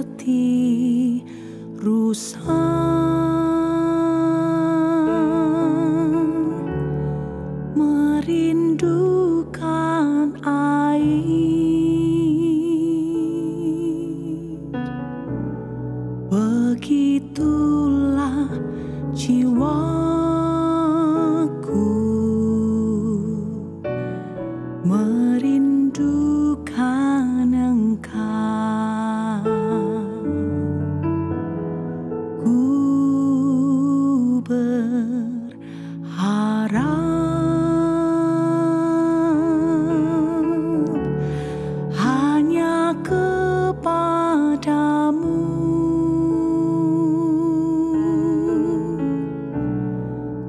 Seperti rusa merindukan air, begitulah jiwaku merindukan Engkau. Ku berharap hanya kepadamu.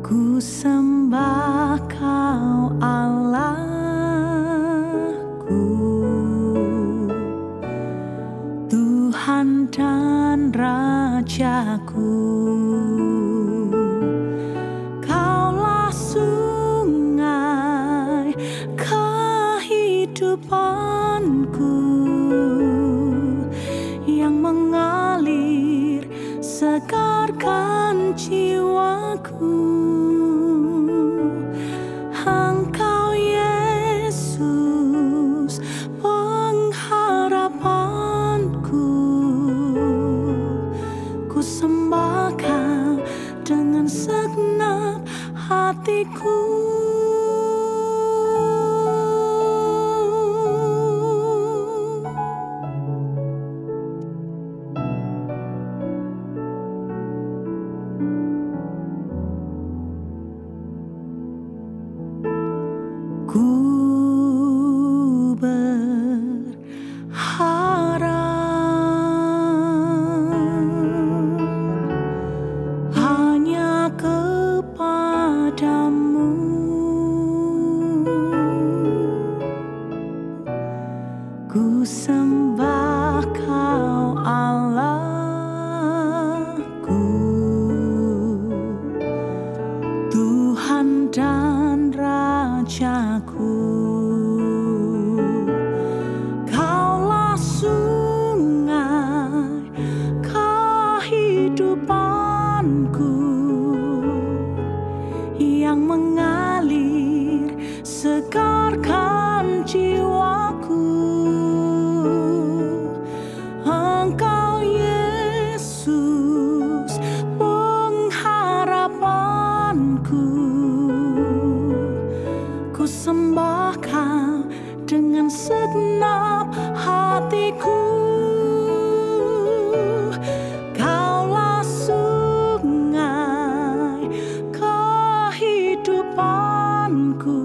Ku sembah Kau Allahku, Tuhan dan Rajaku. Kaulah sungai kehidupanku yang mengalir segarkan jiwaku. Engkau Yesus pengharapanku, ku sembah Kau dengan segenap hatiku. Ku berharap hanya kepadamu. Ku sembah Kau Allahku, Tuhan dan Rajaku. Kaulah sungai kehidupanku yang mengalir segarkan jiwaku. Engkau Yesus pengharapanku, ku sembah Kau dengan segenap hatiku. Kaulah sungai kehidupanku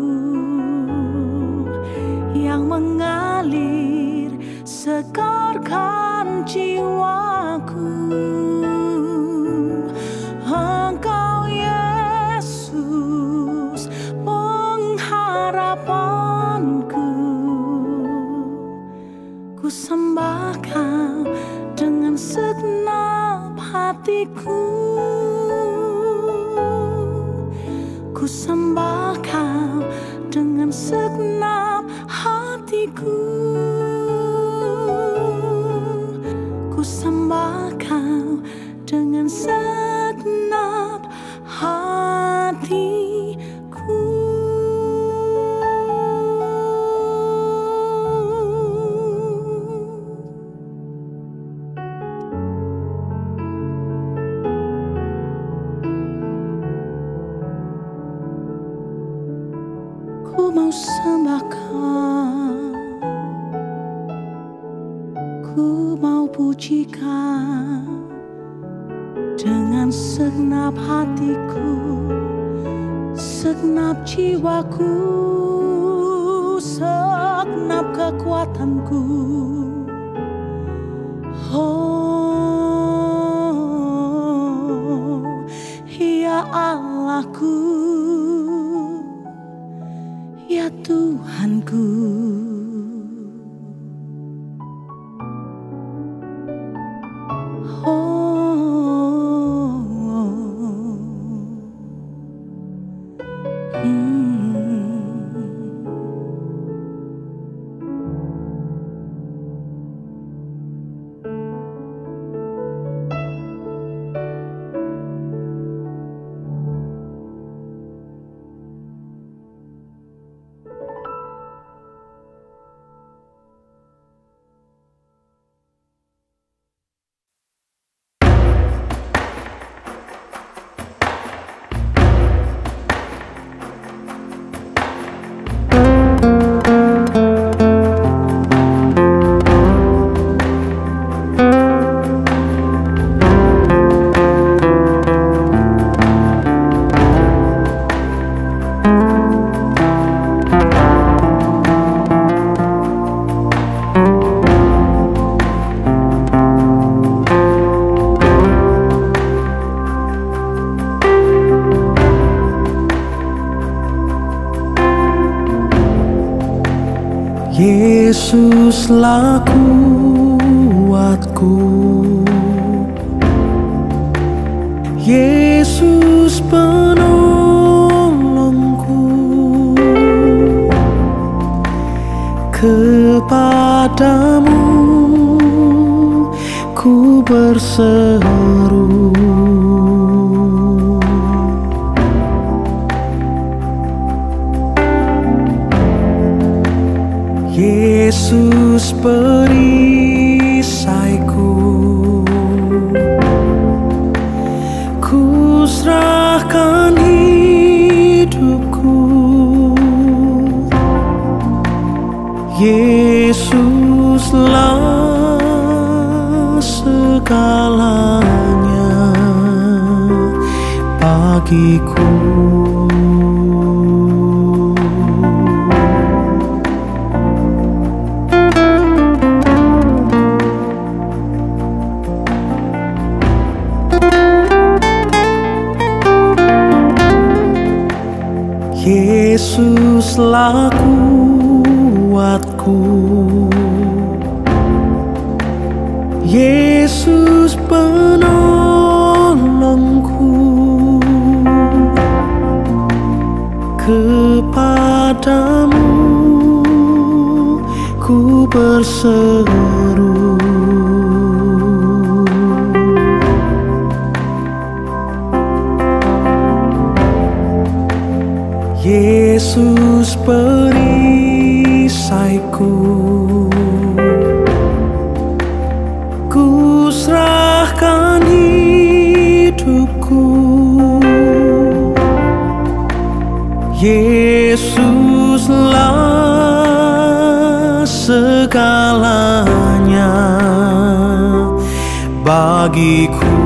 yang mengalir segarkan jiwaku. Engkau Yesus pengharapanku, ku sembah Kau dengan segenap hatiku. Ku sembah Kau dengan segenap hatiku. ku sembah Kau dengan segenap hatiku. Ku mau sembah Kau, ku mau puji Kau dengan segenap hatiku, segenap jiwaku, segenap kekuatanku. Oh, ya Allahku, ya Tuhanku. Yesuslah kuatku, Yesus penolongku, kepadamu ku berseru. Yesus perisaiku, ku serahkan hidupku. Yesuslah segalanya bagiku. Yesuslah kuatku, Yesus penolongku, kepadamu ku berseru. Yesus perisaiku, ku serahkan hidupku. Yesuslah segalanya bagiku.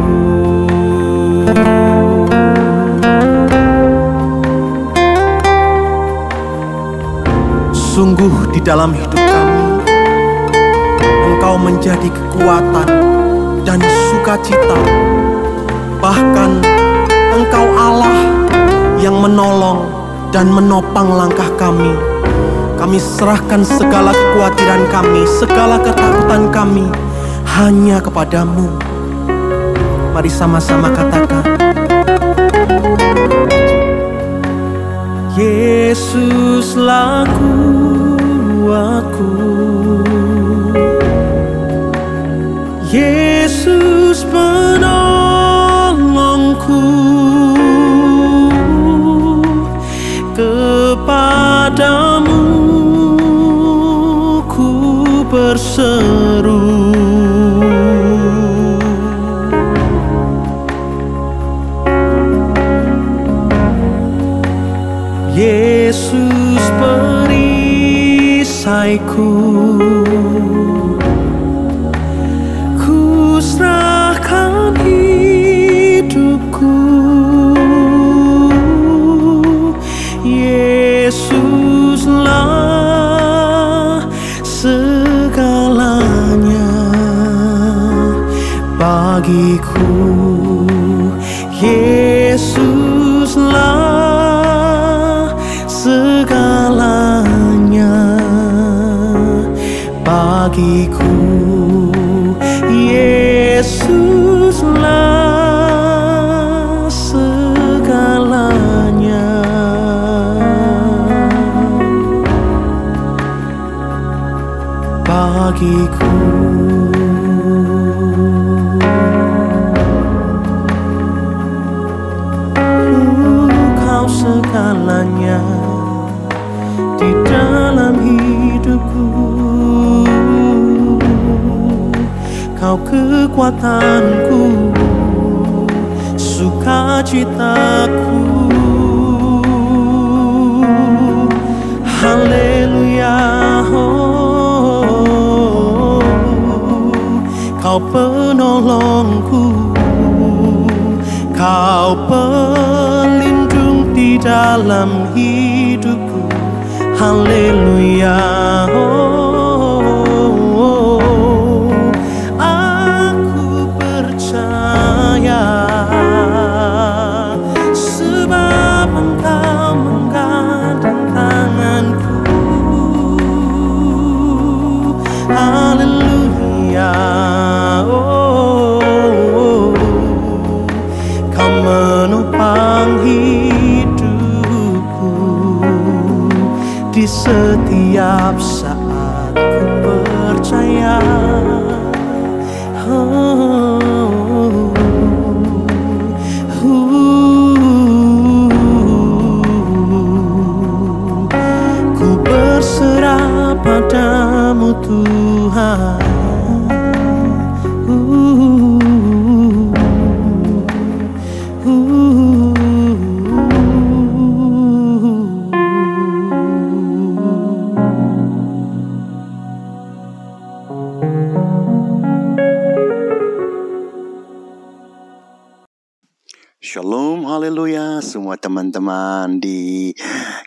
Sungguh di dalam hidup kami, Engkau menjadi kekuatan dan sukacita. Bahkan Engkau Allah yang menolong dan menopang langkah kami. Kami serahkan segala kekhawatiran kami, segala ketakutan kami hanya kepadamu. Mari sama-sama katakan, Yesuslah kuatku, Yesus Yesus penolongku, kepadamu ku berseru. Yesus perisaiku, ku serahkan hidupku. Yesuslah segalanya bagiku. Yesuslah segalanya bagiku. Yesuslah segalanya bagiku. Kau segalanya di dalam hidupku, Kau kekuatanku, sukacitaku. Haleluya, oh, Kau penolongku, Kau pelindung di dalam hidupku. Haleluya, oh, aku percaya sebab Engkau menggadang tanganku. Haleluya, oh, Kau menopang hidupku di setiap saat. Ku percaya, ku berserah padamu Tuhan. Shalom, haleluya semua teman-teman di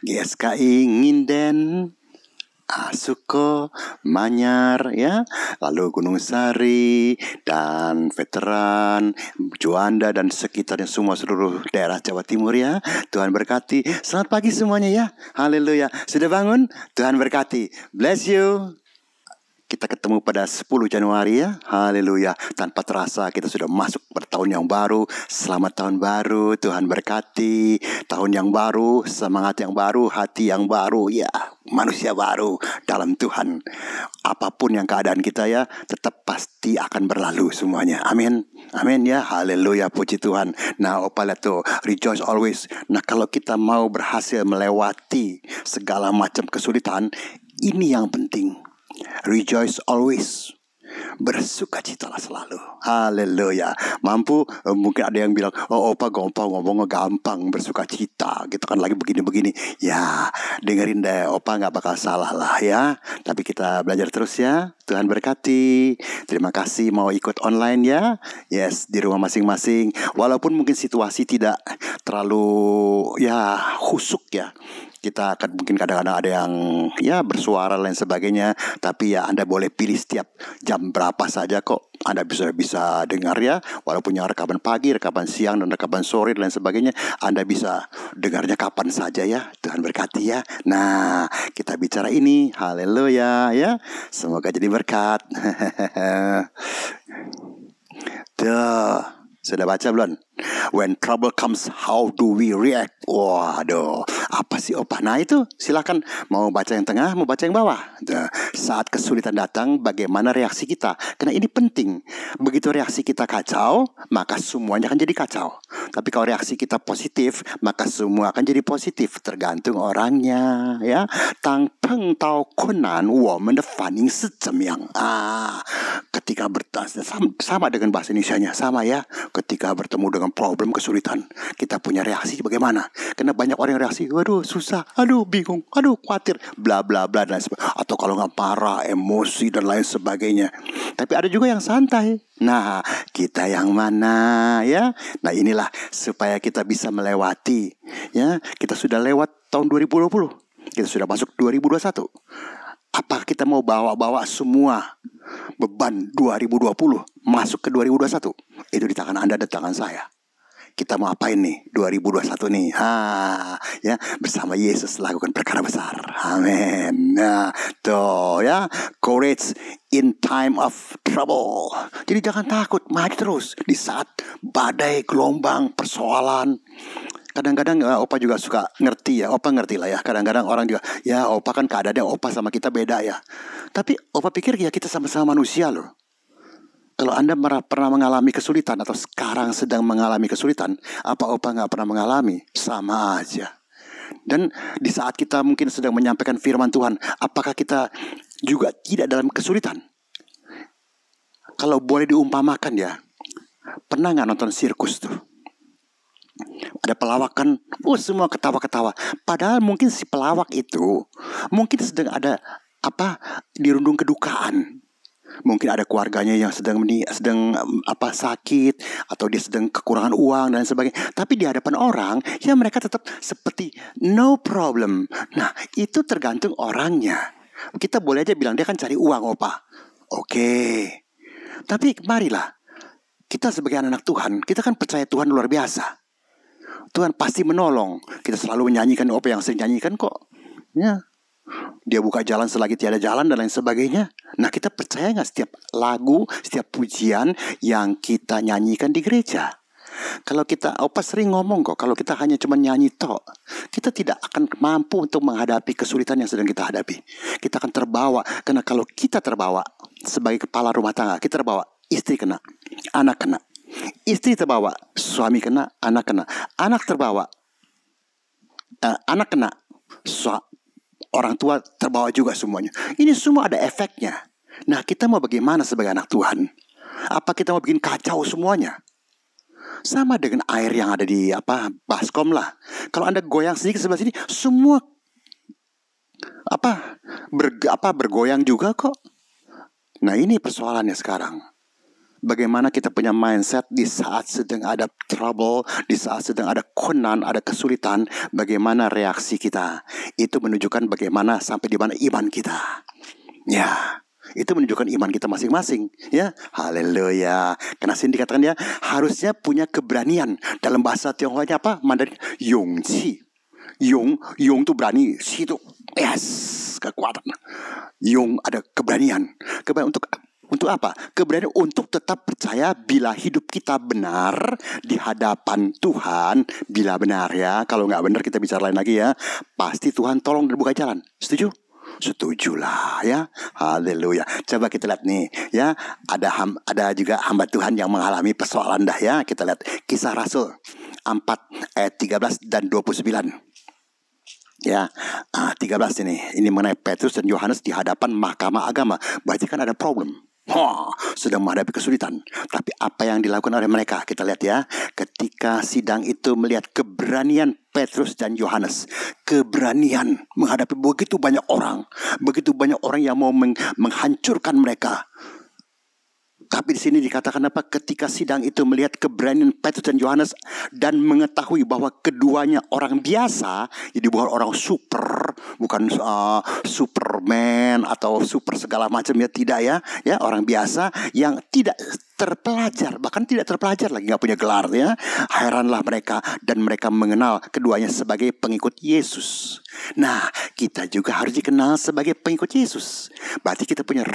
GSKI Nginden, Suko, Manyar, ya, lalu Gunung Sari dan veteran, Juanda dan sekitarnya semua seluruh daerah Jawa Timur, ya. Tuhan berkati. Selamat pagi semuanya, ya. Haleluya. Sudah bangun? Tuhan berkati. Bless you. Kita ketemu pada 10 Januari, ya. Haleluya. Tanpa terasa kita sudah masuk pada tahun yang baru. Selamat tahun baru. Tuhan berkati. Tahun yang baru, semangat yang baru, hati yang baru, ya. Manusia baru dalam Tuhan. Apapun yang keadaan kita, ya, tetap pasti akan berlalu semuanya. Amin. Amin, ya. Haleluya. Puji Tuhan. Nah, Opa lihat tuh, rejoice always. Nah, kalau kita mau berhasil melewati segala macam kesulitan, ini yang penting. Rejoice always. Bersukacitalah selalu. Haleluya. Mampu, mungkin ada yang bilang, oh Opa ngomongnya gampang, bersukacita gitu kan, lagi begini-begini. Ya, dengerin deh, Opa gak bakal salah lah, ya. Tapi kita belajar terus, ya. Tuhan berkati. Terima kasih mau ikut online, ya. Yes, di rumah masing-masing. Walaupun mungkin situasi tidak terlalu, ya, khusuk, ya. Kita akan mungkin kadang-kadang ada yang, ya, bersuara lain sebagainya. Tapi ya Anda boleh pilih setiap jam berapa saja kok. Anda bisa dengar, ya. Walaupun yang rekaman pagi, rekaman siang, dan rekaman sore dan lain sebagainya, Anda bisa dengarnya kapan saja, ya. Tuhan berkati, ya. Nah, kita bicara ini. Haleluya, ya. Semoga jadi berkat. Sudah baca belum? When trouble comes, how do we react? Waduh, Apa sih Opa? Nah itu silakan, mau baca yang tengah, mau baca yang bawah. Nah, saat kesulitan datang, bagaimana reaksi kita? Karena ini penting. Begitu reaksi kita kacau, maka semuanya akan jadi kacau. Tapi kalau reaksi kita positif, maka semua akan jadi positif. Tergantung orangnya, ya. Tang peng tao kunan, woman de fanning sejemyang. Ketika sama dengan bahasa Indonesianya, sama ya. Ketika bertemu dengan problem kesulitan, kita punya reaksi bagaimana? Karena banyak orang yang reaksi, waduh susah, aduh bingung, aduh khawatir, bla bla bla dan sebagainya. Atau kalau nggak parah, emosi dan lain sebagainya. Tapi ada juga yang santai. Nah, kita yang mana ya? Nah, inilah supaya kita bisa melewati, ya. Kita sudah lewat tahun 2020. Kita sudah masuk 2021. Apa kita mau bawa-bawa semua beban 2020 masuk ke 2021? Itu di tangan Anda dan tangan saya. Kita mau apain nih 2021 nih? Ya, bersama Yesus lakukan perkara besar. Amin. Nah, tuh ya, courage in time of trouble. Jadi jangan takut, maju terus di saat badai, gelombang, persoalan. Kadang-kadang Opa juga suka ngerti ya. Opa ngerti lah ya. Kadang-kadang orang juga, ya Opa kan keadaannya Opa sama kita beda ya. Tapi Opa pikir ya kita sama-sama manusia loh. Kalau Anda pernah mengalami kesulitan atau sekarang sedang mengalami kesulitan, apa Opa nggak pernah mengalami? Sama aja. Dan di saat kita mungkin sedang menyampaikan firman Tuhan, apakah kita juga tidak dalam kesulitan? Kalau boleh diumpamakan ya, pernah nggak nonton sirkus tuh? Ada pelawak kan, semua ketawa-ketawa. Padahal mungkin si pelawak itu mungkin sedang ada dirundung kedukaan. Mungkin ada keluarganya yang sedang sakit, atau dia sedang kekurangan uang dan sebagainya. Tapi di hadapan orang, ya mereka tetap seperti no problem. Nah, itu tergantung orangnya. Kita boleh aja bilang dia kan cari uang, Opa. Oke. Tapi marilah, kita sebagai anak Tuhan, kita kan percaya Tuhan luar biasa. Tuhan pasti menolong. Kita selalu menyanyikan Opa yang sering nyanyikan kok. Ya. Dia buka jalan selagi tiada jalan dan lain sebagainya. Nah, kita percaya gak setiap lagu, setiap pujian yang kita nyanyikan di gereja? Kalau Opa sering ngomong kok, kalau kita hanya cuma nyanyi tok, kita tidak akan mampu untuk menghadapi kesulitan yang sedang kita hadapi. Kita akan terbawa, karena kalau kita terbawa sebagai kepala rumah tangga, kita terbawa, istri kena, anak kena. Istri terbawa, suami kena, anak kena. Anak terbawa, anak kena, orang tua terbawa juga semuanya. Ini semua ada efeknya. Nah, kita mau bagaimana sebagai anak Tuhan? Apa kita mau bikin kacau semuanya? Sama dengan air yang ada di baskom lah. Kalau Anda goyang sedikit sebelah sini, semua bergoyang juga kok. Nah, ini persoalannya sekarang. Bagaimana kita punya mindset di saat sedang ada trouble, di saat sedang ada konan, ada kesulitan, bagaimana reaksi kita. Itu menunjukkan bagaimana sampai di mana iman kita. Ya, itu menunjukkan iman kita masing-masing. Ya, haleluya. Karena sini dikatakan ya, harusnya punya keberanian. Dalam bahasa Tionghoanya Mandarin, yongqi. Yong itu berani, si itu kekuatan. Yong ada keberanian. Keberanian untuk apa? Keberanian untuk tetap percaya bila hidup kita benar di hadapan Tuhan. Bila benar ya. Kalau nggak benar kita bicara lain lagi ya. Pasti Tuhan tolong dan buka jalan. Setuju? Setujulah ya. Haleluya. Coba kita lihat nih ya. Ada juga hamba Tuhan yang mengalami persoalan dah ya. Kita lihat Kisah Rasul 4 ayat 13 dan 29. Ya, 13 ini mengenai Petrus dan Yohanes di hadapan mahkamah agama. Berarti kan ada problem. Sedang menghadapi kesulitan. Tapi apa yang dilakukan oleh mereka? Kita lihat ya. Ketika sidang itu melihat keberanian Petrus dan Yohanes. Keberanian menghadapi begitu banyak orang. Begitu banyak orang yang mau menghancurkan mereka. Tapi di sini dikatakan ketika sidang itu melihat keberanian Petrus dan Yohanes dan mengetahui bahwa keduanya orang biasa, jadi bukan orang super, bukan Superman atau super segala macam ya, tidak ya orang biasa yang tidak terpelajar, bahkan tidak terpelajar lagi, nggak punya gelar ya. Heranlah mereka dan mereka mengenal keduanya sebagai pengikut Yesus. Nah, kita juga harus dikenal sebagai pengikut Yesus. Berarti kita punya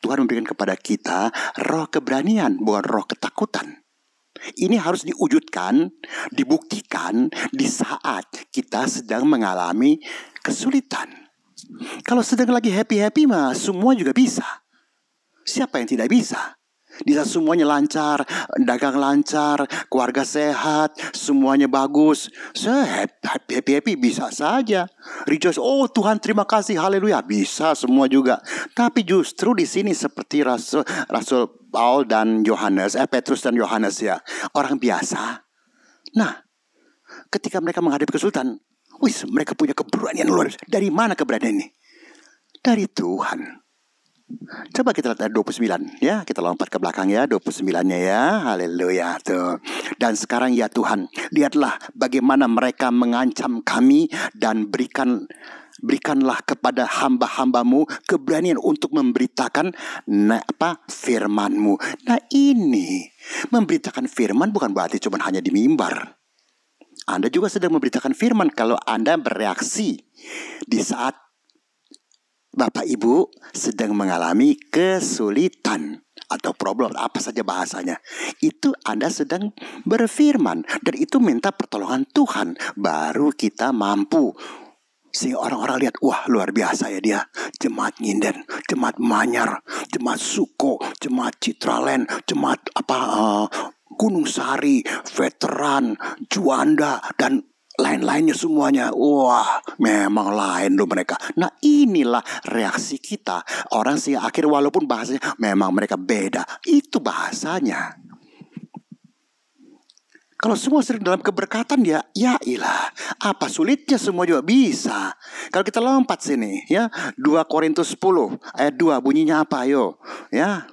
Tuhan memberikan kepada kita roh keberanian, bukan roh ketakutan. Ini harus diwujudkan, dibuktikan di saat kita sedang mengalami kesulitan. Kalau sedang lagi happy-happy mah semua juga bisa. Siapa yang tidak bisa? Di saat semuanya lancar, dagang lancar, keluarga sehat, semuanya bagus, happy bisa saja. Rejoice, oh Tuhan terima kasih, haleluya, bisa semua juga. Tapi justru di sini seperti Rasul Paul dan Yohanes, Petrus dan Yohanes ya, orang biasa. Nah, ketika mereka menghadapi kesulitan, mereka punya keberanian luar biasa. Dari mana keberanian ini? Dari Tuhan. Coba kita lihat ayat 29 ya. Kita lompat ke belakang ya, 29-nya ya. Haleluya tuh. Dan sekarang ya Tuhan, lihatlah bagaimana mereka mengancam kami, dan berikanlah kepada hamba-hambamu keberanian untuk memberitakan firman-Mu. Nah ini, memberitakan firman bukan berarti cuma hanya di mimbar. Anda juga sedang memberitakan firman kalau Anda bereaksi di saat Bapak Ibu sedang mengalami kesulitan atau problem, apa saja bahasanya. Itu Anda sedang berfirman, dan itu minta pertolongan Tuhan. Baru kita mampu. Sehingga orang-orang lihat, wah luar biasa ya dia. Jemaat Nginden, Jemaat Manyar, Jemaat Suko, Jemaat Citraland, Jemaat Gunung Sari, Veteran, Juanda, dan lain-lainnya semuanya. Wah, memang lain loh mereka. Nah inilah reaksi kita. Orang sih akhir walaupun bahasanya memang mereka beda, itu bahasanya. Kalau semua sering dalam keberkatan ya ilah, apa sulitnya semua juga bisa. Kalau kita lompat sini ya, 2 Korintus 10 ayat 2 bunyinya apa ayo? Ya,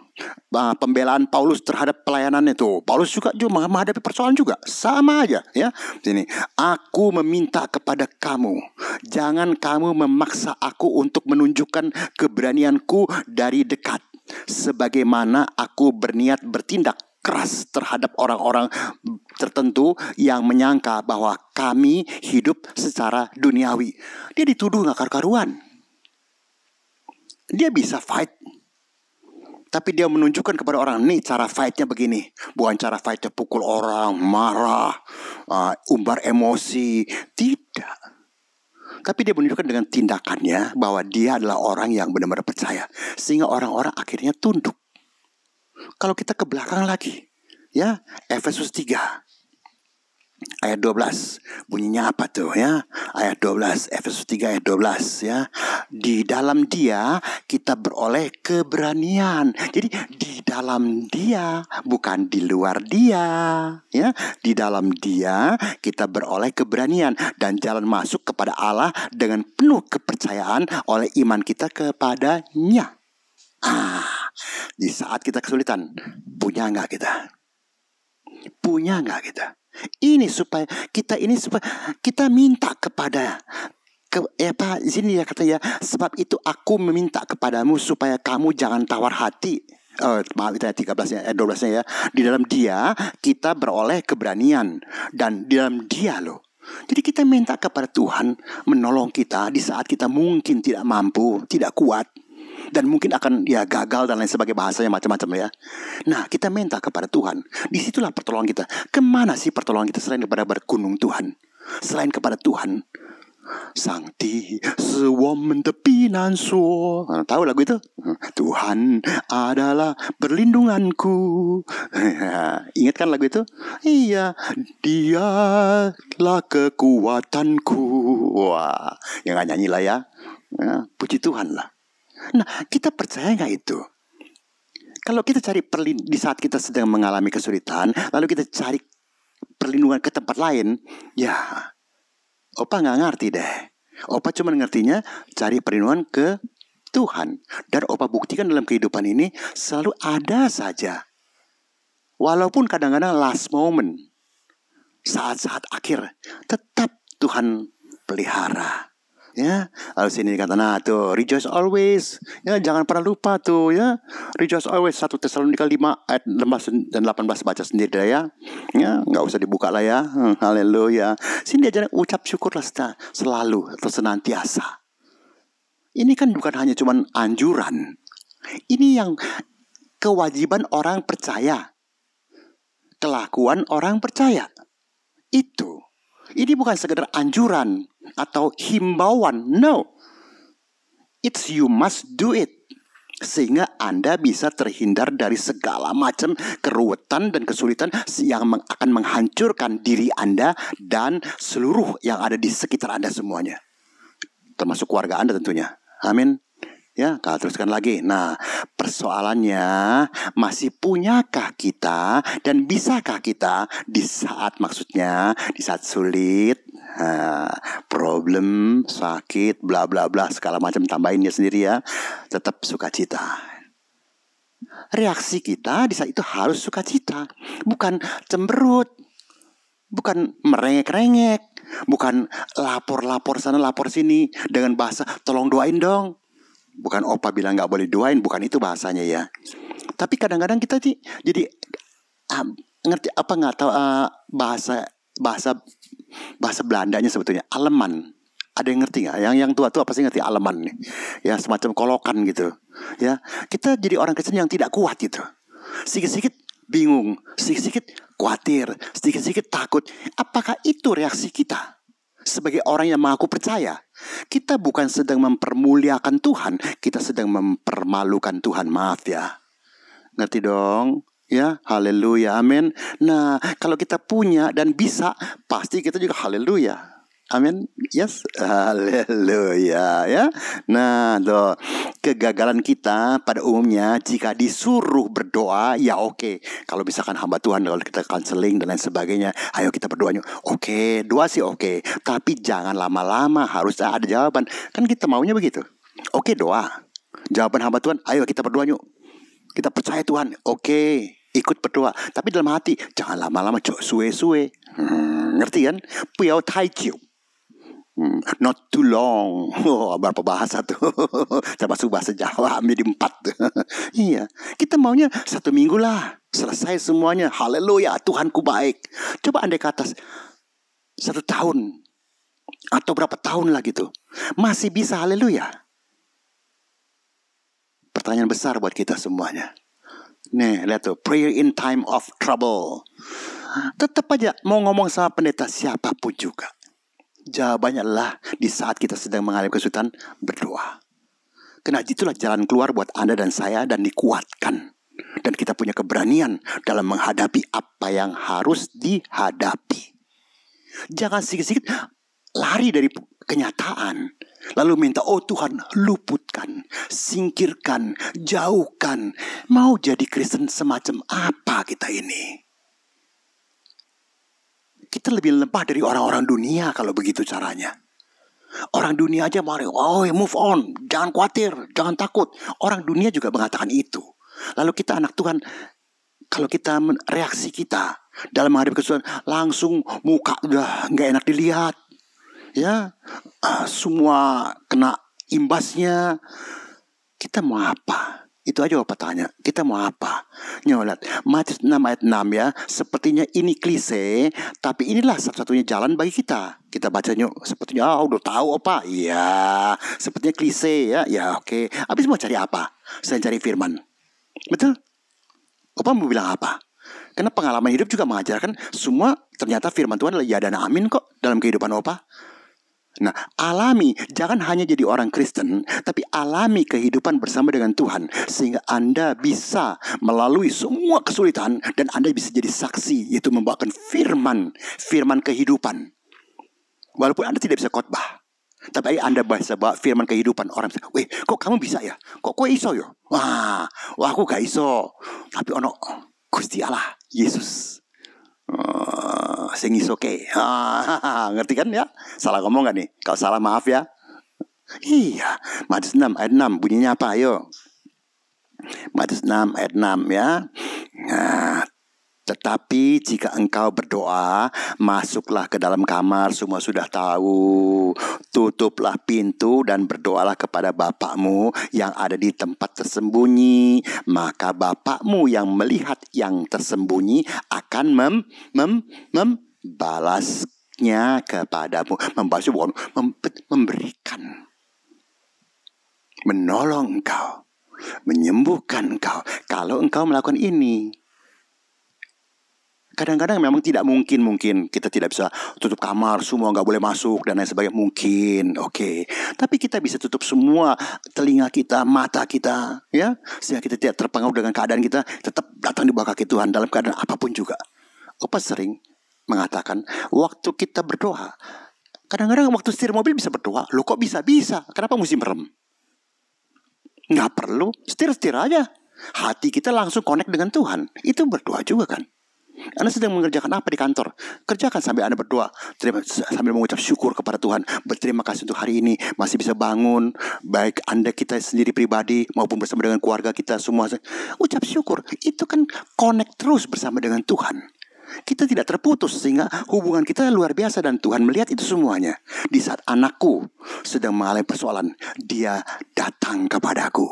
pembelaan Paulus terhadap pelayanannya tuh. Paulus juga menghadapi persoalan juga, sama aja ya. Sini, aku meminta kepada kamu, jangan kamu memaksa aku untuk menunjukkan keberanianku dari dekat, sebagaimana aku berniat bertindak keras terhadap orang-orang tertentu yang menyangka bahwa kami hidup secara duniawi. Dia dituduh gak karu-karuan. Dia bisa fight, tapi dia menunjukkan kepada orang, nih cara fightnya begini. Bukan cara fightnya pukul orang, marah, umbar emosi. Tidak. Tapi dia menunjukkan dengan tindakannya bahwa dia adalah orang yang benar-benar percaya. Sehingga orang-orang akhirnya tunduk. Kalau kita ke belakang lagi, ya, Efesus 3 ayat 12. Bunyinya apa tuh ya? Ayat 12, Efesus 3 ayat 12 ya. Di dalam Dia kita beroleh keberanian. Jadi di dalam Dia, bukan di luar Dia, ya. Di dalam Dia kita beroleh keberanian dan jalan masuk kepada Allah dengan penuh kepercayaan oleh iman kita kepadanya. Di saat kita kesulitan, punya nggak kita? Punya nggak kita? Ini supaya kita minta kepada di sini ya kata ya, sebab itu aku meminta kepadamu supaya kamu jangan tawar hati. Maaf itu ayat 13-nya, ayat 12-nya ya. Di dalam Dia kita beroleh keberanian, dan di dalam Dia loh. Jadi kita minta kepada Tuhan menolong kita di saat kita mungkin tidak mampu, tidak kuat, dan mungkin akan ya gagal dan lain sebagainya, bahasanya macam-macam ya. Nah kita minta kepada Tuhan. Disitulah pertolongan kita. Kemana sih pertolongan kita selain kepada bergunung Tuhan? Selain kepada Tuhan. Sang di sewomen tepinan so. Tahu lagu itu? Tuhan adalah perlindunganku. Ingat kan lagu itu? Iya, Dialah kekuatanku. Wah, yang gak nyanyi lah ya. Puji Tuhan lah. Nah, kita percaya gak itu? Kalau kita cari di saat kita sedang mengalami kesulitan, lalu kita cari perlindungan ke tempat lain, ya Opa gak ngerti deh. Opa cuma ngertinya cari perlindungan ke Tuhan. Dan Opa buktikan dalam kehidupan ini selalu ada saja. Walaupun kadang-kadang last moment, saat-saat akhir, tetap Tuhan pelihara. Ya, lalu sini dikata, nah tuh, rejoice always. Ya, jangan pernah lupa tuh ya. Rejoice always, 1 Tesalonika 5 ayat 16 dan 18 baca sendiri dah ya. Ya, enggak usah dibuka lah ya. Haleluya. Sini diajarin ucap syukurlah selalu atau senantiasa. Ini kan bukan hanya cuman anjuran. Ini yang kewajiban orang percaya. kelakuan orang percaya. Ini bukan sekedar anjuran atau himbauan. No. It's you must do it. Sehingga Anda bisa terhindar dari segala macam keruwetan dan kesulitan yang akan menghancurkan diri Anda dan seluruh yang ada di sekitar Anda semuanya. Termasuk keluarga Anda tentunya. Amin. Ya, kalau teruskan lagi. Nah, persoalannya masih punyakah kita dan bisakah kita di saat sulit, problem, sakit, bla bla bla, segala macam, tambahin dia sendiri ya, tetap sukacita. Reaksi kita di saat itu harus sukacita, bukan cemberut, bukan merengek-rengek, bukan lapor sana lapor sini dengan bahasa tolong doain dong. Bukan opa bilang gak boleh doain, bukan itu bahasanya ya. Tapi kadang-kadang kita jadi ngerti apa nggak tahu bahasa Belandanya sebetulnya aleman. Ada yang ngerti nggak? Yang tua-tua pasti ngerti aleman nih. Ya, semacam kolokan gitu. Ya, kita jadi orang Kristen yang tidak kuat gitu. Sedikit-sedikit bingung, sedikit-sedikit khawatir, sedikit-sedikit takut. Apakah itu reaksi kita? Sebagai orang yang mengaku percaya, kita bukan sedang mempermuliakan Tuhan, kita sedang mempermalukan Tuhan. Maaf ya. Ngerti dong? Ya, haleluya, amin. Nah, kalau kita punya dan bisa, pasti kita juga haleluya. Amin. Yes, haleluya ya. Nah, kegagalan kita pada umumnya jika disuruh berdoa, ya oke. Kalau misalkan hamba Tuhan, kalau kita counseling dan lain sebagainya, ayo kita berdoanya. Oke, doa sih oke. Tapi jangan lama-lama, harus ada jawaban. Kan kita maunya begitu. Oke, doa. Jawaban hamba Tuhan, ayo kita berdoa yuk. Kita percaya Tuhan, oke, ikut berdoa. Tapi dalam hati, jangan lama-lama suwe-suwe. Ngerti kan? Puyao tai jiu. Not too long. Berapa bahasa tuh. Termasuk bahasa Jawa menjadi 4. Iya. Kita maunya 1 minggu lah, selesai semuanya. Haleluya, Tuhanku baik. Coba andai kata 1 tahun atau berapa tahun lah gitu, masih bisa haleluya? Pertanyaan besar buat kita semuanya. Nih, lihat tuh, prayer in time of trouble. Tetap aja mau ngomong sama pendeta siapapun juga, jawabannya adalah di saat kita sedang mengalami kesulitan, berdoa. Karena itulah jalan keluar buat Anda dan saya, dan dikuatkan. Dan kita punya keberanian dalam menghadapi apa yang harus dihadapi. Jangan sedikit-sedikit lari dari kenyataan, lalu minta, oh Tuhan, luputkan, singkirkan, jauhkan. Mau jadi Kristen semacam apa kita ini? Kita lebih lemah dari orang-orang dunia kalau begitu caranya. Orang dunia aja mari, move on, jangan khawatir, jangan takut. Orang dunia juga mengatakan itu. Lalu kita anak Tuhan, kalau kita reaksi kita dalam menghadapi kesulitan, langsung muka udah nggak enak dilihat, ya, semua kena imbasnya. Kita mau apa? Itu aja apa tanya. Kita mau apa? Nyolat. Matius 6 ayat 6 ya. Sepertinya ini klise, tapi inilah satu-satunya jalan bagi kita. Kita bacanya sepertinya udah tahu apa? Iya, sepertinya klise ya. Ya oke. Habis mau cari apa? Saya cari firman. Betul? Opa mau bilang apa? Karena pengalaman hidup juga mengajarkan semua ternyata firman Tuhan adalah ya dan amin kok dalam kehidupan Opa. Nah, alami, jangan hanya jadi orang Kristen, tapi alami kehidupan bersama dengan Tuhan, sehingga Anda bisa melalui semua kesulitan, dan Anda bisa jadi saksi, yaitu membawakan firman kehidupan. Walaupun Anda tidak bisa khotbah, tapi Anda bisa bawa firman kehidupan. Orang bisa, weh, kok kamu bisa ya? Kok iso ya? Wah, aku gak iso. Tapi ono Gusti Allah, Yesus. Sing is okay. Ngerti kan ya? Salah ngomong gak nih? Kalau salah maaf ya. Iya, Matius 6 ayat 6 bunyinya apa? Ayo. Matius 6 ayat 6 ya. Nah, tetapi jika engkau berdoa, masuklah ke dalam kamar, semua sudah tahu. Tutuplah pintu dan berdoalah kepada Bapakmu yang ada di tempat tersembunyi. Maka Bapakmu yang melihat yang tersembunyi akan membalasnya kepadamu. Memberikan, menolong engkau, menyembuhkan engkau kalau engkau melakukan ini. Kadang-kadang memang tidak mungkin kita tidak bisa tutup kamar, semua nggak boleh masuk dan lain sebagainya, mungkin, oke. Tapi kita bisa tutup semua telinga kita, mata kita, ya, sehingga kita tidak terpengaruh dengan keadaan kita, tetap datang di bawah kaki Tuhan dalam keadaan apapun juga. Opa sering mengatakan waktu kita berdoa, kadang-kadang waktu setir mobil bisa berdoa, lo kok bisa? Kenapa mesti merem? Nggak perlu, setir aja. Hati kita langsung connect dengan Tuhan, itu berdoa juga kan. Anda sedang mengerjakan apa di kantor? Kerjakan sambil Anda berdoa, sambil mengucap syukur kepada Tuhan. Berterima kasih untuk hari ini masih bisa bangun, baik Anda kita sendiri pribadi maupun bersama dengan keluarga kita semua. Ucap syukur, itu kan connect terus bersama dengan Tuhan. Kita tidak terputus sehingga hubungan kita luar biasa dan Tuhan melihat itu semuanya. Di saat anakku sedang mengalami persoalan, dia datang kepadaku.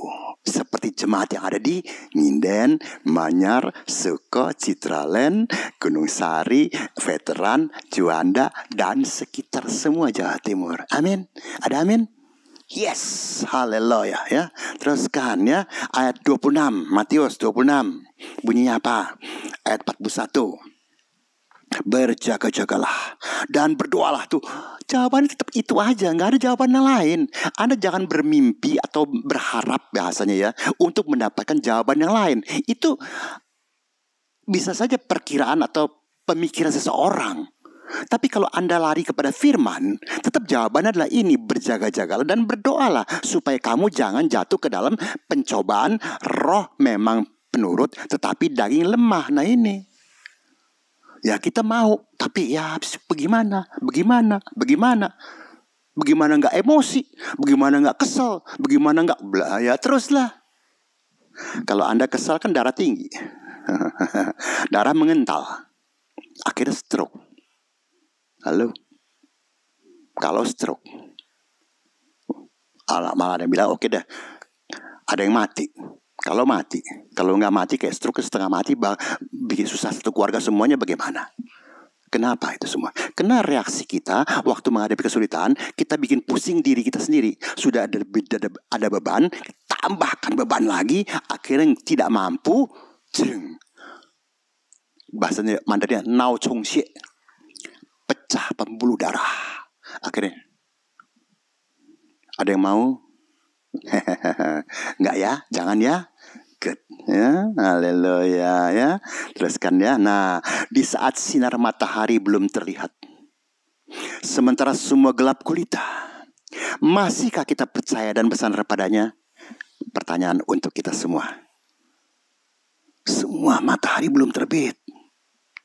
Seperti jemaat yang ada di Nginden, Manyar, Suko, Citraland, Gunung Sari, Veteran, Juanda, dan sekitar semua Jawa Timur. Amin. Ada amin? Yes, haleluya ya. Teruskan ya, ayat 26, Matius 26. Bunyinya apa? Ayat 41. Berjaga-jagalah dan berdoalah. Tuh, jawabannya tetap itu aja, nggak ada jawaban yang lain. Anda jangan bermimpi atau berharap bahasanya ya untuk mendapatkan jawaban yang lain. Itu bisa saja perkiraan atau pemikiran seseorang. Tapi kalau Anda lari kepada firman, tetap jawabannya adalah ini: berjaga-jagalah dan berdoalah supaya kamu jangan jatuh ke dalam pencobaan. Roh memang penurut, tetapi daging lemah. Nah ini, ya kita mau, tapi ya bagaimana nggak emosi, bagaimana nggak kesel, bagaimana nggak ya teruslah. Kalau Anda kesal kan darah tinggi, darah mengental, akhirnya stroke. Halo, kalau stroke, malah ada yang bilang oke dah, ada yang mati. Kalau nggak mati kayak stroke setengah mati, bikin susah satu keluarga semuanya, bagaimana? Kenapa itu semua? Karena reaksi kita waktu menghadapi kesulitan, kita bikin pusing diri kita sendiri. Sudah ada beban, tambahkan beban lagi, akhirnya tidak mampu. Bahasanya Mandarinnya nao chong xie, pecah pembuluh darah. Akhirnya ada yang mau? Enggak ya, jangan ya. Good. Ya, haleluya ya. Teruskan ya. Nah, di saat sinar matahari belum terlihat, sementara semua gelap gulita, masihkah kita percaya dan bersandar padanya? Pertanyaan untuk kita semua. Semua matahari belum terbit,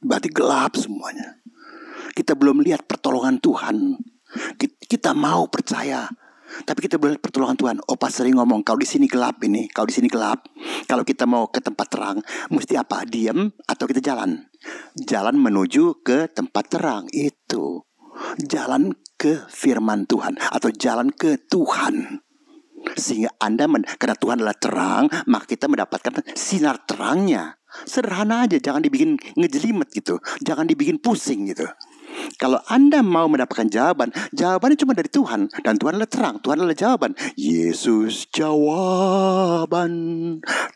berarti gelap semuanya. Kita belum lihat pertolongan Tuhan. Kita mau percaya, tapi kita belum lihat pertolongan Tuhan. Opa sering ngomong, kalau di sini gelap ini, kalau di sini gelap. Kalau kita mau ke tempat terang, mesti apa? Diam atau kita jalan? Jalan menuju ke tempat terang itu. Jalan ke firman Tuhan atau jalan ke Tuhan. Sehingga karena Tuhan adalah terang, maka kita mendapatkan sinar terangnya. Sederhana aja, jangan dibikin ngejelimet gitu, jangan dibikin pusing gitu. Kalau Anda mau mendapatkan jawabannya cuma dari Tuhan. Dan Tuhan adalah terang, Tuhan adalah jawaban. Yesus jawaban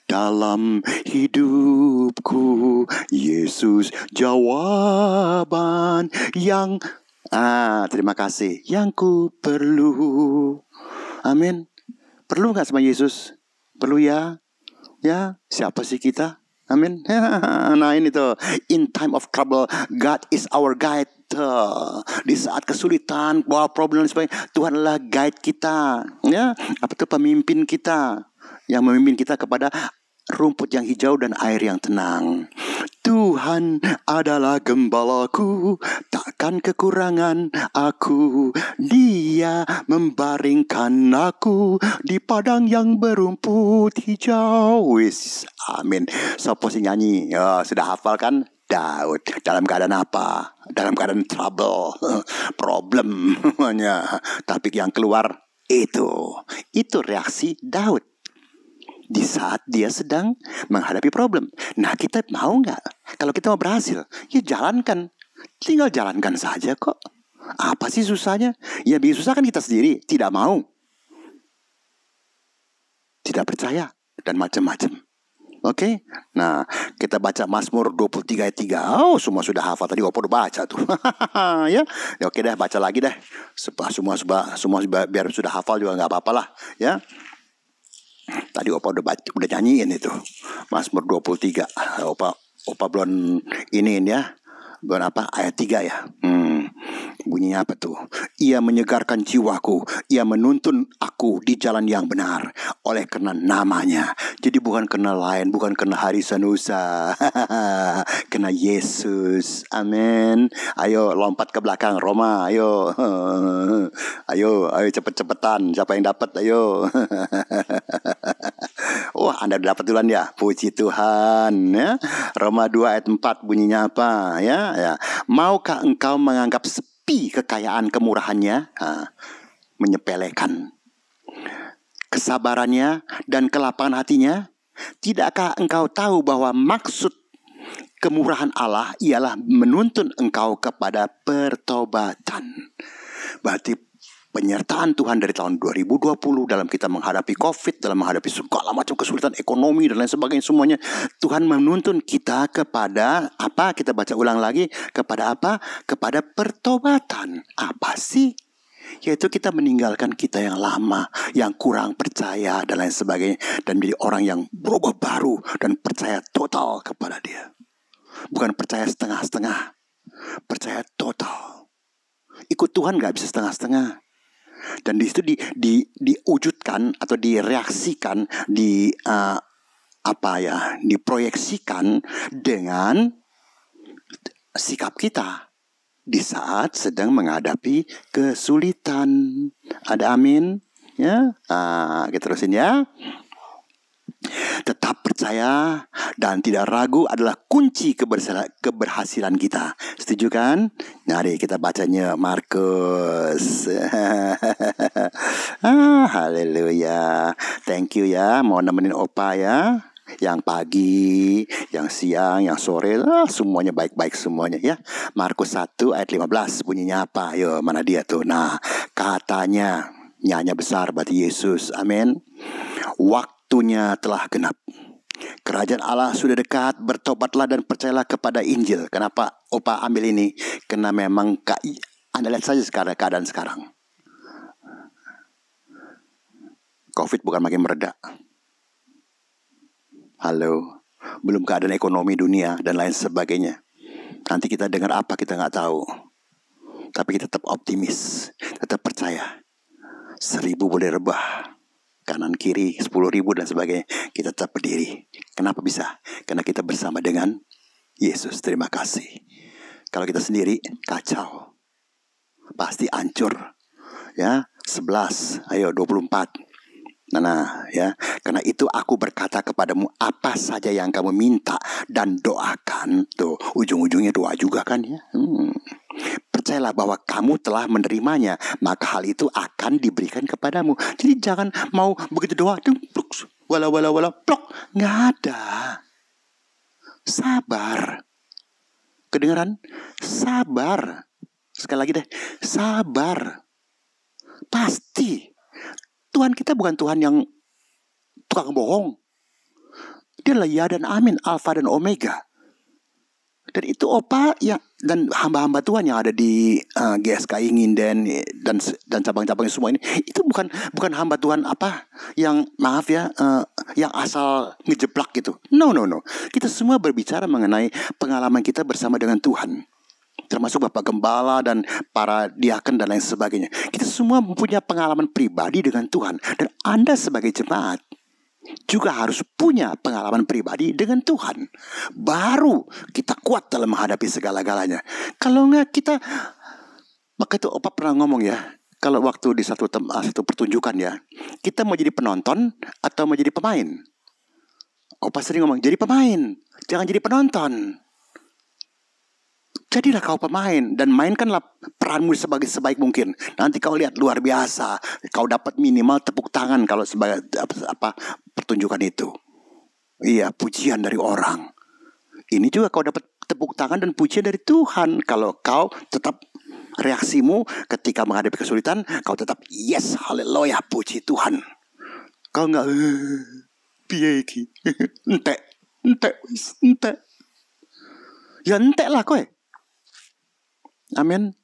dalam hidupku. Yesus jawaban yang terima kasih, yang ku perlu. Amin. Perlu gak sama Yesus? Perlu ya? Ya, siapa sih kita? Amin. Nah ini tuh, in time of trouble, God is our guide. Di saat kesulitan, problem dan sebagainya, Tuhan adalah guide kita. Ya, apa itu pemimpin kita, yang memimpin kita kepada rumput yang hijau dan air yang tenang. Tuhan adalah gembalaku, takkan kekurangan aku. Dia membaringkan aku di padang yang berumput hijau. Wis, amin. Sopo sing nyanyi? Ya, sudah hafal kan? Daud. Dalam keadaan apa? Dalam keadaan trouble, problem. Tapi yang keluar itu reaksi Daud di saat dia sedang menghadapi problem. Nah, kita mau nggak? Kalau kita mau berhasil, ya jalankan. Tinggal jalankan saja kok. Apa sih susahnya? Ya bikin susah kan kita sendiri. Tidak mau, tidak percaya, dan macam-macam. Oke. Nah, kita baca Mazmur 23 ayat 3. Oh, semua sudah hafal tadi. Opa udah baca tuh. Ya. Ya, oke deh, baca lagi deh. Semua biar sudah hafal juga nggak apa-apa lah, ya. Tadi Opa udah nyanyiin itu. Mazmur 23. Opa belum iniin ya. Belum apa? Ayat 3 ya. Bunyinya apa tuh? Ia menyegarkan jiwaku, ia menuntun aku di jalan yang benar oleh karena namanya. Jadi bukan karena lain, bukan karena hari Sanusa. Karena Yesus. Amin. Ayo lompat ke belakang Roma, ayo. Ayo cepet-cepetan. Siapa yang dapat? Ayo. Oh, Anda dapat duluan ya. Puji Tuhan, ya. Roma 2 ayat 4 bunyinya apa, ya? Ya. Maukah engkau menganggap sepi kekayaan kemurahannya, menyepelekan kesabarannya dan kelapangan hatinya? Tidakkah engkau tahu bahwa maksud kemurahan Allah ialah menuntun engkau kepada pertobatan? Berarti penyertaan Tuhan dari tahun 2020 dalam kita menghadapi COVID, dalam menghadapi segala macam kesulitan ekonomi dan lain sebagainya semuanya, Tuhan menuntun kita kepada apa? Kita baca ulang lagi, kepada apa? Kepada pertobatan. Apa sih? Yaitu kita meninggalkan kita yang lama, yang kurang percaya dan lain sebagainya, dan menjadi orang yang berubah baru dan percaya total kepada Dia. Bukan percaya setengah-setengah, percaya total. Ikut Tuhan gak bisa setengah-setengah. Dan di situ diwujudkan atau direaksikan, diproyeksikan dengan sikap kita di saat sedang menghadapi kesulitan. Ada amin? Ya, kita terusin ya. Tetap percaya dan tidak ragu adalah kunci keberhasilan kita. Setuju kan? Mari kita bacanya Markus. Haleluya. Thank you ya. Mau nemenin Opa ya. Yang pagi, yang siang, yang sore, semuanya baik-baik semuanya ya. Markus 1 ayat 15 bunyinya apa? Ayo, mana dia tuh? Nah, katanya nyanyi besar berarti Yesus. Amin. Waktunya telah genap. Kerajaan Allah sudah dekat. Bertobatlah dan percayalah kepada Injil. Kenapa Opa ambil ini? Karena memang Anda lihat saja sekarang keadaan sekarang. COVID bukan makin mereda. Halo. Belum keadaan ekonomi dunia dan lain sebagainya. Nanti kita dengar apa kita nggak tahu. Tapi kita tetap optimis. Tetap percaya. 1000 boleh rebah. Kanan kiri 10.000 dan sebagainya, kita tetap berdiri. Kenapa bisa? Karena kita bersama dengan Yesus. Terima kasih. Kalau kita sendiri kacau, pasti hancur. Ya, 11, ayo 24. Nah, ya, karena itu aku berkata kepadamu, apa saja yang kamu minta dan doakan. Tuh, ujung-ujungnya doa juga kan ya. Percayalah bahwa kamu telah menerimanya, maka hal itu akan diberikan kepadamu. Jadi jangan mau begitu doa, wala plok, nggak ada. Sabar. Kedengeran? Sabar. Sekali lagi deh, sabar. Pasti. Tuhan kita bukan Tuhan yang tukang bohong. Dia adalah ya dan amin, alfa dan omega. Dan itu Opa ya, dan hamba-hamba Tuhan yang ada di GSKI Nginden dan cabang-cabangnya semua ini, itu bukan hamba Tuhan apa yang maaf ya yang asal ngejeplak gitu. No. Kita semua berbicara mengenai pengalaman kita bersama dengan Tuhan. Termasuk Bapak Gembala dan para diaken dan lain sebagainya. Kita semua mempunyai pengalaman pribadi dengan Tuhan. Dan Anda sebagai jemaat juga harus punya pengalaman pribadi dengan Tuhan. Baru kita kuat dalam menghadapi segala-galanya. Kalau enggak kita, maka itu Opa pernah ngomong ya, kalau waktu di satu pertunjukan ya, kita mau jadi penonton atau mau jadi pemain. Opa sering ngomong, jadi pemain, jangan jadi penonton. Jadilah kau pemain dan mainkanlah peranmu sebaik mungkin. Nanti kau lihat luar biasa. Kau dapat minimal tepuk tangan kalau sebagai pertunjukan itu. Iya, pujian dari orang. Ini juga kau dapat tepuk tangan dan pujian dari Tuhan. Kalau kau tetap reaksimu ketika menghadapi kesulitan, kau tetap yes, haleluya, puji Tuhan. Kau enggak piye iki. Entek Entek, entek. Ya entek lah kowe. Amin.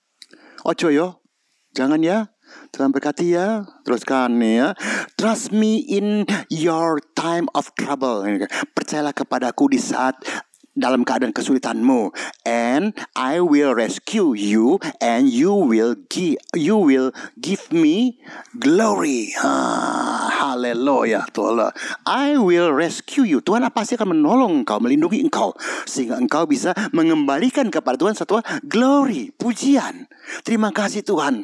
Ojo yo. Jangan ya. Tuhan berkati ya. Teruskan ya. Trust me in your time of trouble. Percayalah kepadaku di saat dalam keadaan kesulitanmu, and I will rescue you, and you will give me glory. Haleluya. I will rescue you. Tuhan pasti akan menolong engkau, melindungi engkau, sehingga engkau bisa mengembalikan kepada Tuhan satu glory, pujian. Terima kasih Tuhan.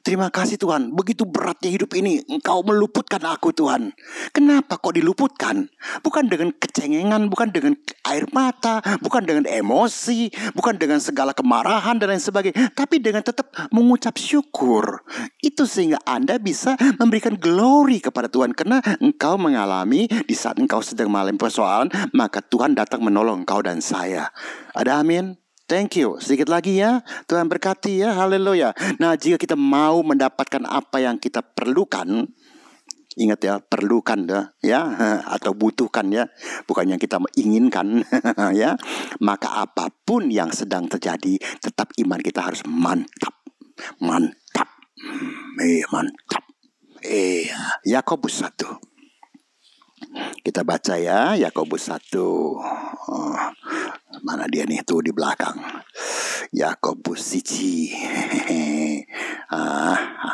Terima kasih Tuhan, begitu beratnya hidup ini, Engkau meluputkan aku Tuhan. Kenapa kok diluputkan? Bukan dengan kecengengan, bukan dengan air mata, bukan dengan emosi, bukan dengan segala kemarahan dan lain sebagainya, tapi dengan tetap mengucap syukur. Itu sehingga Anda bisa memberikan glory kepada Tuhan, karena engkau mengalami di saat engkau sedang mengalami persoalan, maka Tuhan datang menolong engkau dan saya. Ada amin? Thank you. Sedikit lagi ya. Tuhan berkati ya. Haleluya. Nah, jika kita mau mendapatkan apa yang kita perlukan, ingat ya, perlukan ya, atau butuhkan ya, bukan yang kita inginkan ya. Maka apapun yang sedang terjadi, tetap iman kita harus mantap. Mantap. Mantap. Yakobus 1. Kita baca ya, Yakobus 1. Mana dia nih, tuh di belakang. Yakobus 1.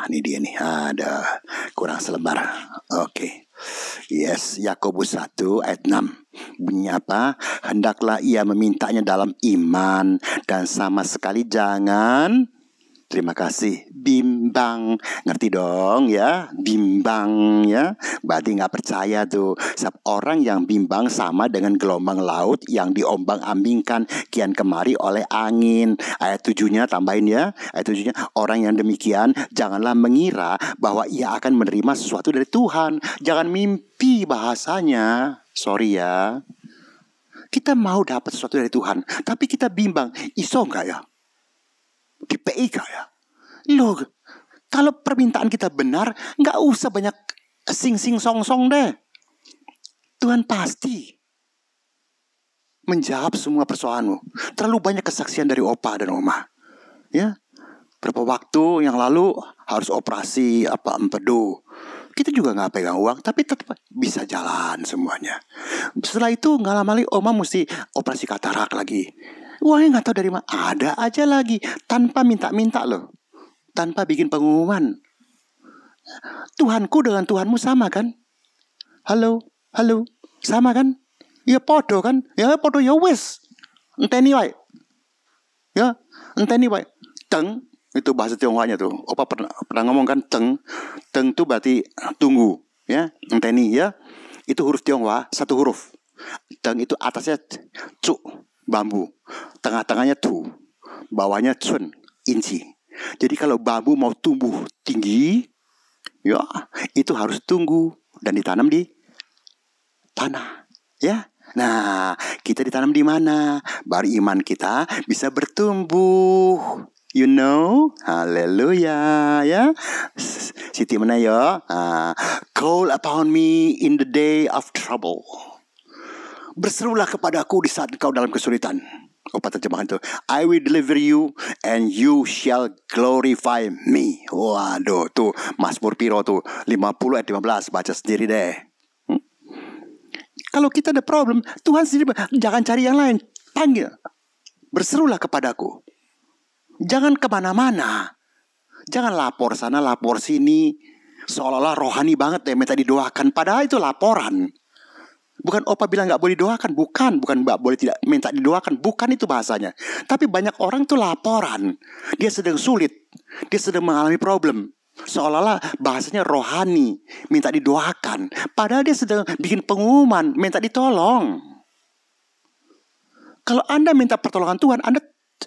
Ini dia nih. Ada kurang selembar. Oke. Yes, Yakobus 1 ayat 6. Bunyi apa? Hendaklah ia memintanya dalam iman dan sama sekali jangan, terima kasih, bimbang. Ngerti dong ya, bimbang ya. Berarti gak percaya tuh. Sebab orang yang bimbang sama dengan gelombang laut yang diombang-ambingkan kian kemari oleh angin. Ayat 7-nya tambahin ya. Ayat 7-nya, orang yang demikian janganlah mengira bahwa ia akan menerima sesuatu dari Tuhan. Jangan mimpi bahasanya. Sorry ya. Kita mau dapat sesuatu dari Tuhan, tapi kita bimbang. Iso gak ya? Di PIK ya. Loh, kalau permintaan kita benar, gak usah banyak sing-sing song-song deh. Tuhan pasti menjawab semua persoalanmu. Terlalu banyak kesaksian dari opa dan oma. Ya, berapa waktu yang lalu harus operasi empedu. Kita juga gak pegang uang, tapi tetap bisa jalan semuanya. Setelah itu gak lama lagi oma mesti operasi katarak lagi. Uangnya gak tahu dari mana, ada aja lagi, tanpa minta-minta loh, tanpa bikin pengumuman. Tuhanku dengan Tuhanmu sama kan? Halo, sama kan? Ya podo kan? Ya podo ya wes. Enteni wae. Ya, enteni wae. Teng, itu bahasa Tionghoanya tuh. Opa pernah ngomong kan, teng tuh berarti tunggu, ya. Enteni ya. Itu huruf Tionghoa, satu huruf. Teng itu atasnya cu, bambu, tengah-tengahnya tu, bawahnya cun, inci. Jadi kalau bambu mau tumbuh tinggi, ya itu harus tunggu dan ditanam di tanah, ya. Nah, kita ditanam di mana? Baru iman kita bisa bertumbuh. You know, haleluya ya. Siti mana ya? Call upon me in the day of trouble. Berserulah kepadaku di saat engkau dalam kesulitan. Opa terjemahan itu, I will deliver you and you shall glorify me. Waduh, tuh Mazmur piro tuh 50 ayat 15. Baca sendiri deh. Kalau kita ada problem, Tuhan sendiri, jangan cari yang lain, panggil. Berserulah kepadaku. Jangan kemana-mana. Jangan lapor sana, lapor sini, seolah-olah rohani banget minta didoakan. Padahal itu laporan. Bukan opa bilang gak boleh doakan, bukan gak boleh tidak minta didoakan, bukan itu bahasanya. Tapi banyak orang tuh laporan. Dia sedang sulit, dia sedang mengalami problem, seolah-olah bahasanya rohani, minta didoakan. Padahal dia sedang bikin pengumuman, minta ditolong. Kalau Anda minta pertolongan Tuhan,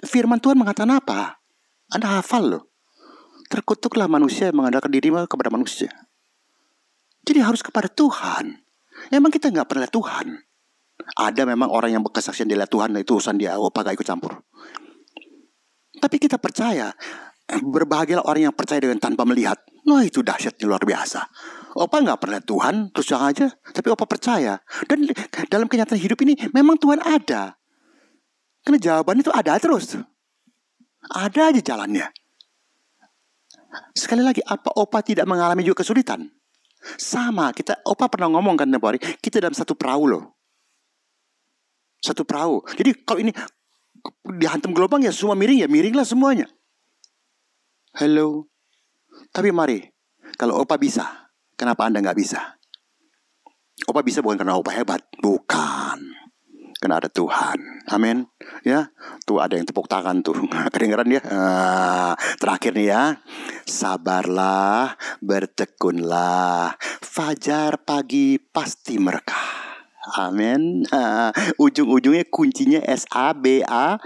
firman Tuhan mengatakan apa? Anda hafal loh. Terkutuklah manusia yang mengandalkan diri kepada manusia. Jadi harus kepada Tuhan. Memang kita gak pernah lihat Tuhan. Ada memang orang yang berkesaksian dia lihat Tuhan, itu urusan dia, opa gak ikut campur. Tapi kita percaya, berbahagialah orang yang percaya dengan tanpa melihat. Nah itu dahsyatnya luar biasa. Opa nggak pernah Tuhan, terus terang aja. Tapi Opa percaya. Dan dalam kenyataan hidup ini memang Tuhan ada. Karena jawaban itu ada terus. Ada aja jalannya. Sekali lagi, apa Opa tidak mengalami juga kesulitan? Sama, Opa pernah ngomong kan tempoh hari, kita dalam satu perahu loh. Satu perahu. Jadi kalau ini dihantam gelombang ya semua miring, ya miringlah semuanya. Hello. Tapi mari, kalau Opa bisa, kenapa Anda nggak bisa? Opa bisa bukan karena Opa hebat, bukan. Karena ada Tuhan. Amin. Ya, tuh ada yang tepuk tangan tuh. Kedengeran ya. Terakhir nih ya. Sabarlah, bertekunlah. Fajar pagi pasti merkah. Amin. Ujung-ujungnya kuncinya S-A-B-A-R.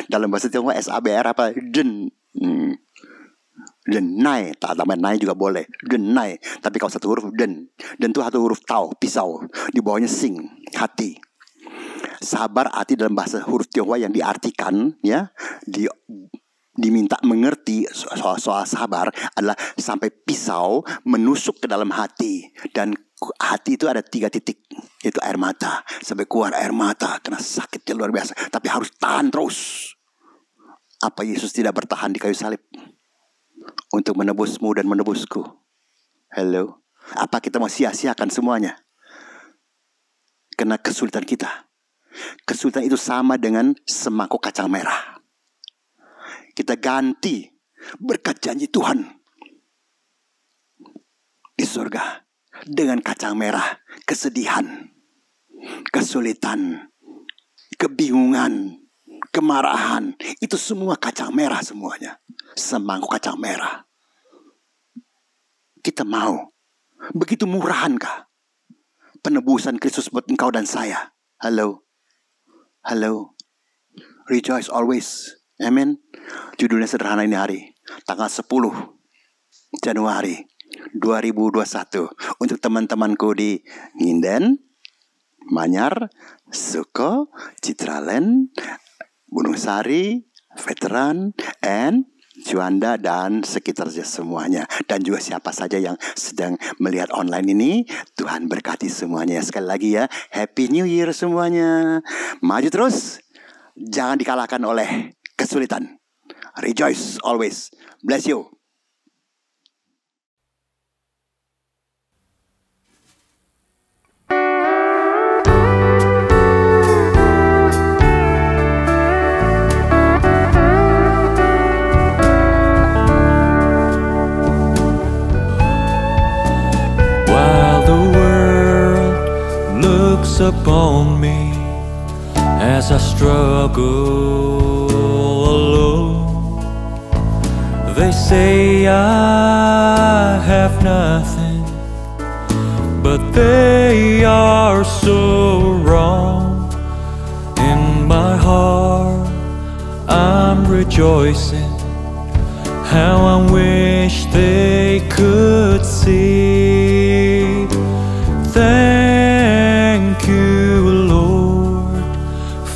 Dalam bahasa Tionghoa S-A-B-R apa? Den. Denai, tak tambah nai juga boleh. Denai, tapi kalau satu huruf den. Den itu satu huruf tau, pisau. Di bawahnya sing, hati. Sabar arti dalam bahasa huruf Tionghoa yang diartikan, ya, diminta mengerti soal sabar adalah sampai pisau menusuk ke dalam hati. Dan hati itu ada 3 titik, yaitu air mata. Sampai keluar air mata karena sakitnya luar biasa. Tapi harus tahan terus. Apa Yesus tidak bertahan di kayu salib untuk menebusmu dan menebusku? Hello. Apa kita mau sia-siakan semuanya karena kesulitan kita? Kesulitan itu sama dengan semangkuk kacang merah. Kita ganti berkat janji Tuhan di surga dengan kacang merah, kesedihan, kesulitan, kebingungan, kemarahan. Itu semua kacang merah semuanya. Semangkuk kacang merah. Kita mau. Begitu murahankah penebusan Kristus buat engkau dan saya? Halo. Halo. Rejoice always. Amen. Judulnya sederhana ini hari. Tanggal 10 Januari 2021. Untuk teman-temanku di Nginden, Manyar, Suko, Citraland, Gunung Sari, Veteran, and Juanda dan sekitarnya semuanya. Dan juga siapa saja yang sedang melihat online ini, Tuhan berkati semuanya. Sekali lagi ya, Happy New Year semuanya. Maju terus, jangan dikalahkan oleh kesulitan. Rejoice always. Bless you. Upon me as I struggle alone. They say I have nothing, but they are so wrong. In my heart I'm rejoicing, how I wish they could see. Thank you, Lord,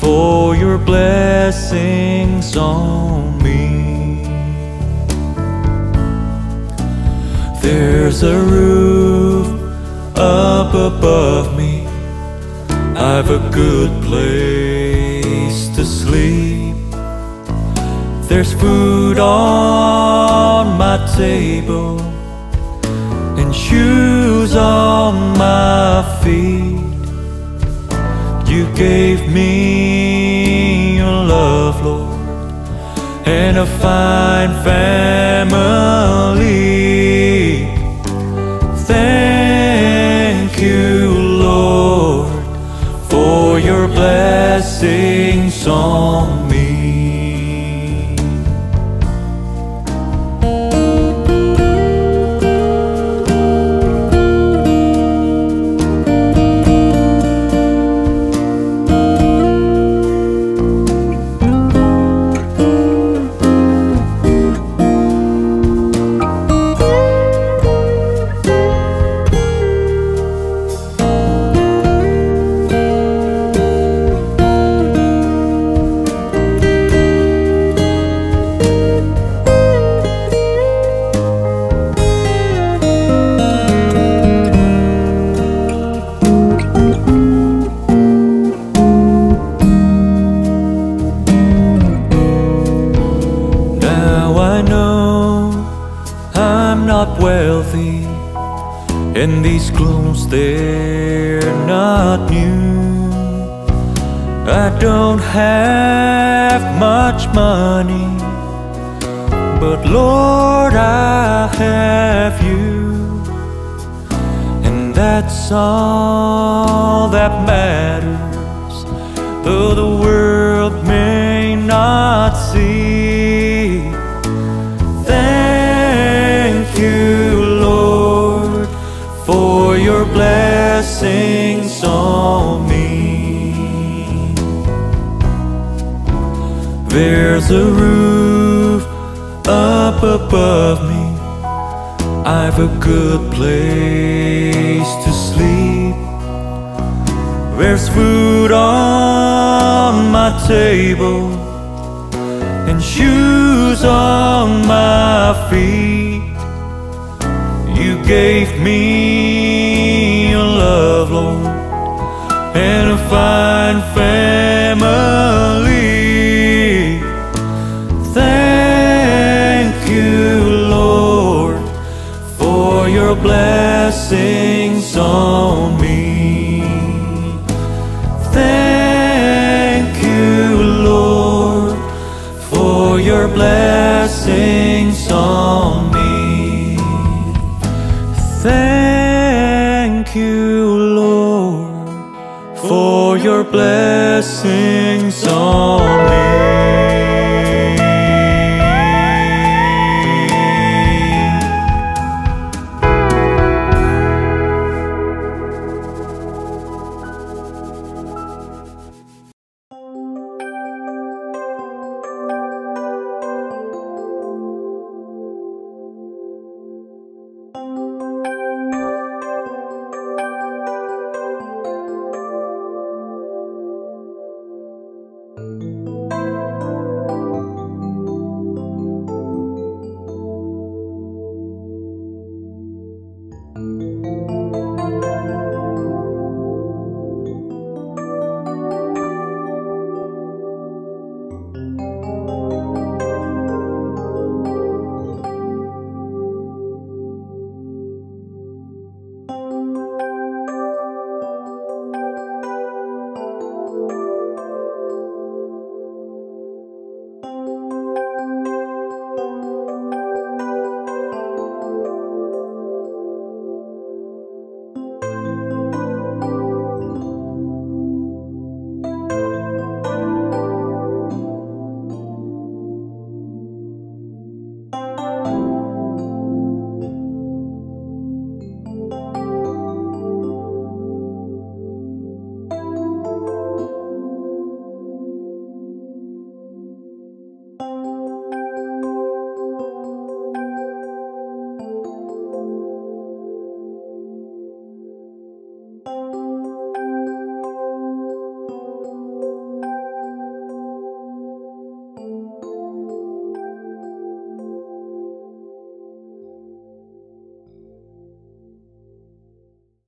for your blessings on me. There's a roof up above me, I've a good place to sleep. There's food on my table and shoes on my feet. You gave me your love, Lord, and a fine family. Thank you, Lord, for your blessings on me. I don't have much money, but Lord, I have you, and that's all that matters, though the world may not see. Thank you, Lord, for your blessings on me. There's a roof up above me, I've a good place to sleep. There's food on my table and shoes on my feet. You gave me your love, Lord, and a fine family. Thank you, Lord, for your blessings on me. Thank you, Lord, for your blessings on me. Thank you, Lord, for your blessings on me.